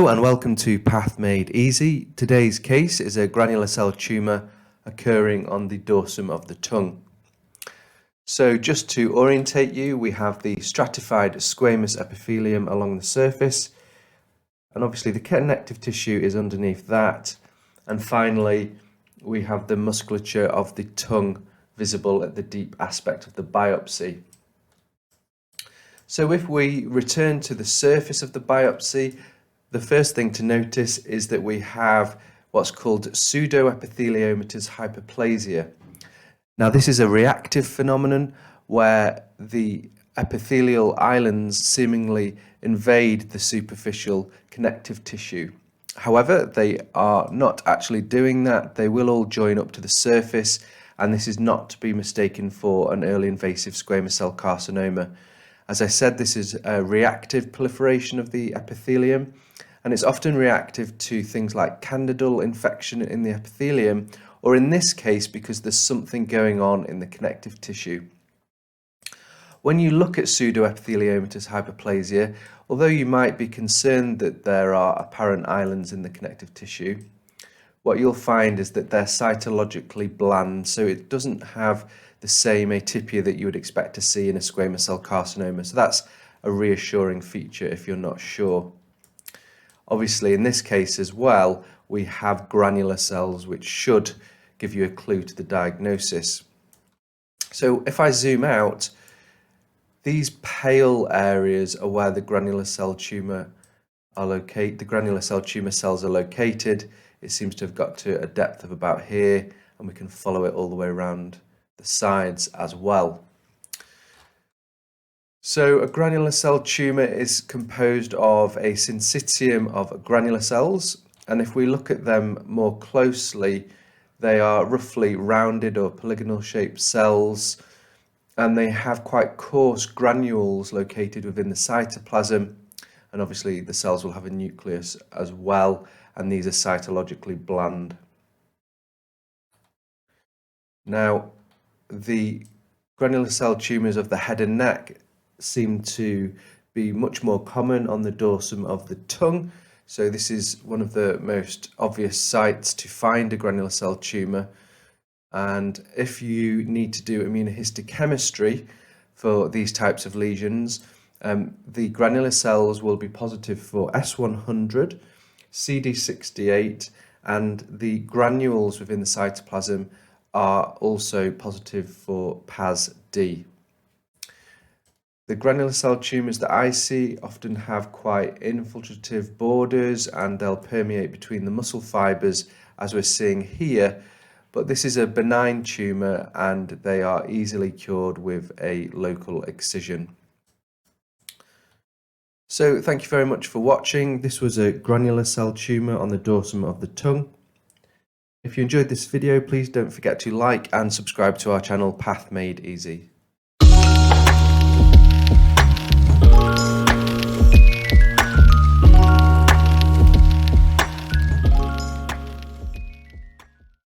Hello and welcome to Path Made Easy. Today's case is a granular cell tumour occurring on the dorsum of the tongue. So just to orientate you, we have the stratified squamous epithelium along the surface, and obviously the connective tissue is underneath that, and finally we have the musculature of the tongue visible at the deep aspect of the biopsy. So if we return to the surface of the biopsy, the first thing to notice is that we have what's called pseudoepitheliomatous hyperplasia. Now, this is a reactive phenomenon where the epithelial islands seemingly invade the superficial connective tissue. However, they are not actually doing that. They will all join up to the surface, and this is not to be mistaken for an early invasive squamous cell carcinoma. As I said, this is a reactive proliferation of the epithelium, and it's often reactive to things like candidal infection in the epithelium, or in this case, because there's something going on in the connective tissue. When you look at pseudoepitheliomatous hyperplasia, although you might be concerned that there are apparent islands in the connective tissue, what you'll find is that they're cytologically bland, so it doesn't have the same atypia that you would expect to see in a squamous cell carcinoma. So that's a reassuring feature if you're not sure. Obviously, in this case as well, we have granular cells, which should give you a clue to the diagnosis. So if I zoom out, these pale areas are where the granular cell tumour are located. The granular cell tumour cells are located. It seems to have got to a depth of about here, and we can follow it all the way around the sides as well. So a granular cell tumour is composed of a syncytium of granular cells, and if we look at them more closely, they are roughly rounded or polygonal shaped cells, and they have quite coarse granules located within the cytoplasm, and obviously the cells will have a nucleus as well, and these are cytologically bland. Now, the granular cell tumours of the head and neck seem to be much more common on the dorsum of the tongue. So this is one of the most obvious sites to find a granular cell tumour. And if you need to do immunohistochemistry for these types of lesions, the granular cells will be positive for S100, CD68, and the granules within the cytoplasm are also positive for PAS-D. The granular cell tumours that I see often have quite infiltrative borders, and they'll permeate between the muscle fibres as we're seeing here, but this is a benign tumour and they are easily cured with a local excision. So thank you very much for watching. This was a granular cell tumour on the dorsum of the tongue. If you enjoyed this video, please don't forget to like and subscribe to our channel Path Made Easy.